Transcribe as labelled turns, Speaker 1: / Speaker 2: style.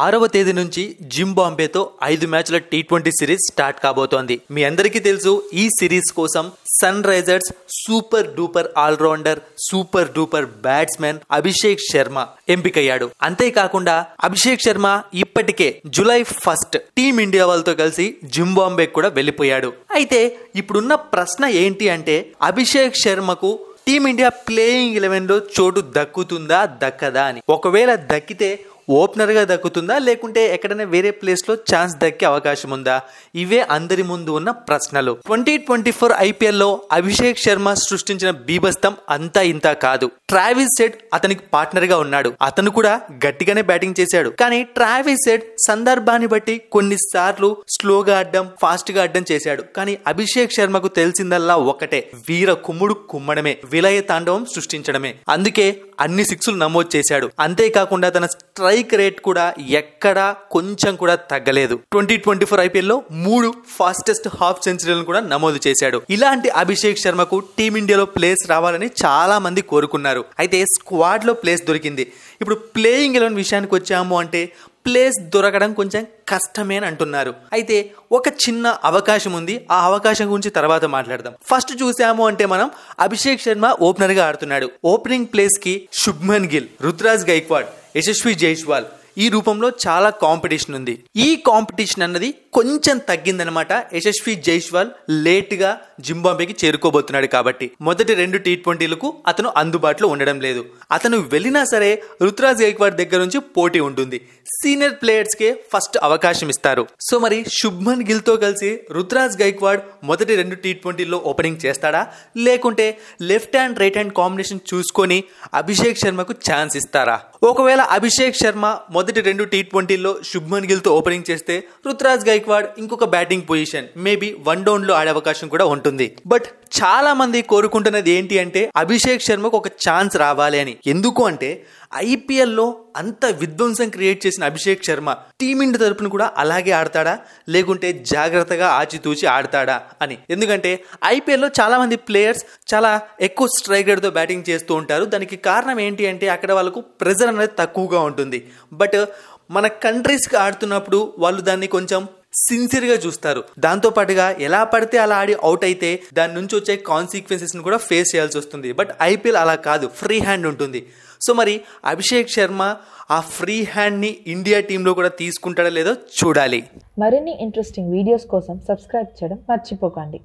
Speaker 1: 6వ తేదీ నుంచి జింబాబ్వేతో 5 మ్యాచ్ల టీ20 సిరీస్ స్టార్ట్ కాబోతోంది. మీ అందరికీ తెలుసు ఈ సిరీస్ కోసం Sunrisers super duper allrounder super duper batsmen Abhishek Sharma ఎంపికయ్యాడు. అంతేకాకుండా అభిషేక్ శర్మ ఇప్పటికే జూలై 1 టీమిండియా వాళ్ళతో కలిసి జింబాబ్వే కూడా వెళ్లిపోయాడు. అయితే ఇప్పుడున్న ప్రశ్న ఏంటి అంటే అభిషేక్ శర్మకు టీమిండియా ప్లేయింగ్ 11 లో చోటు దక్కుతుందా దక్కదా అని. ఒకవేళ దక్కితే ఓపెనర్ గా దక్కుతుందా లేకుంటే ఎక్కడైనా వేరే ప్లేస్ లో ఛాన్స్ దక్కే అవకాశం ఉందా? ఇవే అందరి ముందు ఉన్న ప్రశ్నలు. 2024 IPL లో అభిషేక్ శర్మ సృష్టించిన బీభత్సం అంతా ఇంత కాదు. ట్రావిస్ హెడ్ అతనికి పార్ట్నర్ గా ఉన్నాడు. అతను కూడా గట్టిగానే బ్యాటింగ్ చేశాడు. కానీ ట్రావిస్ హెడ్ సందర్భాన్ని బట్టి కొన్నిసార్లు స్లోగా ఆడడం ఫాస్ట్ గా ఆడడం చేశాడు. కానీ అభిషేక్ శర్మకు తెలిసిందల్లా ఒకటే, వీర కుమ్ముడు కుమ్మడమే, విలయ తాండవం సృష్టించడమే. అందుకే అన్ని సిక్స్లు నమోదు చేశాడు. అంతేకాకుండా తన స్ట్రైక్ రేట్ కూడా ఎక్కడా కొంచెం కూడా తగ్గలేదు. 2024 IPL లో 3 ఫాస్టెస్ట్ హాఫ్ సెంచరీలను కూడా నమోదు చేశాడు. ఇలాంటి అభిషేక్ శర్మకు టీమిండియాలో ప్లేస్ రావాలని చాలా మంది కోరుకున్నారు. అయితే స్క్వాడ్ లో ప్లేస్ దొరికింది. ఇప్పుడు ప్లేయింగ్ 11 విషయానికి వచ్చాము అంటే ప్లేస్ దొరకడం కొంచెం కష్టమే అని అంటున్నారు. అయితే ఒక చిన్న అవకాశం ఉంది. ఆ అవకాశం గురించి తర్వాత మాట్లాడదాం. ఫస్ట్ చూసాము అంటే మనం అభిషేక్ శర్మ ఓపెనర్ గా ఆడుతున్నాడు. ఓపెనింగ్ ప్లేస్ కి శుభ్మన్ గిల్, రుతురాజ్ గైక్వాడ్, యశస్వి జైస్వాల్ ఈ రూపంలో చాలా కాంపిటీషన్ ఉంది. ఈ కాంపిటీషన్ అన్నది కొంచెం తగ్గిందనమాట. యశస్వి జైస్వాల్ లేట్ గా జింబాబ్వేకి చేరుకోబోతున్నాడు కాబట్టి మొదటి 2 టీ20లకు అతను అందుబాటులో ఉండడం లేదు. అతను వెళ్ళినా సరే రుతురాజ్ గైక్వాడ్ దగ్గర నుంచి పోటీ ఉంటుంది. సీనియర్ ప్లేయర్స్ కే ఫస్ట్ అవకాశం ఇస్తారు. సో మరి శుభ్మన్ గిల్ తో కలిసి రుతురాజ్ గైక్వాడ్ మొదటి 2 టీ20లో ఓపెనింగ్ చేస్తాడా లేకుంటే left hand right hand combination చూసుకొని అభిషేక్ శర్మకు ఛాన్స్ ఇస్తారా? ఒకవేళ అభిషేక్ శర్మ మొదటి 2 టీ20లో శుభ్మన్ గిల్ తో ఓపెనింగ్ చేస్తే రుతురాజ్ గైక్వాడ్ ఇంకొక బ్యాటింగ్ పొజిషన్ మేబీ 1 డౌన్ లో ఆడే అవకాశం కూడా ఉంటుంది. బట్ చాలా మంది కోరుకుంటున్నది ఏంటి అంటే అభిషేక్ శర్మకు ఒక ఛాన్స్ రావాలి అని. ఎందుకు అంటే IPL లో అంత విధ్వంసం క్రియేట్ చేసిన అభిషేక్ శర్మ టీమిండియా తరపున కూడా అలాగే ఆడతాడా లేకుంటే జాగ్రత్తగా ఆచితూచి ఆడతాడా అని. ఎందుకంటే IPL లో చాలా మంది ప్లేయర్స్ చాలా ఎక్కువ స్ట్రైక్ రేట్ తో బ్యాటింగ్ చేస్తూ ఉంటారు. దానికి కారణం ఏంటి అంటే అక్కడ వాళ్ళకు ప్రెజర్ అనేది తక్కువగా ఉంటుంది. బట్ మన కంట్రీస్కి ఆడుతున్నప్పుడు వాళ్ళు దాన్ని కొంచెం సిన్సియర్ గా చూస్తారు. దాంతో పాటుగా ఎలా పడితే అలా ఆడి అవుట్ అయితే దాని నుంచి వచ్చే కాన్సిక్వెన్సెస్ ని కూడా ఫేస్ చేయాల్సి వస్తుంది. బట్ IPL అలా కాదు, ఫ్రీ హ్యాండ్ ఉంటుంది. సో మరి అభిషేక్ శర్మ ఆ ఫ్రీ హ్యాండ్ ని ఇండియా టీంలో కూడా తీసుకుంటాడో లేదో చూడాలి.
Speaker 2: మరిన్ని ఇంట్రెస్టింగ్ వీడియోస్ కోసం సబ్స్క్రైబ్ చేయడం మర్చిపోకండి.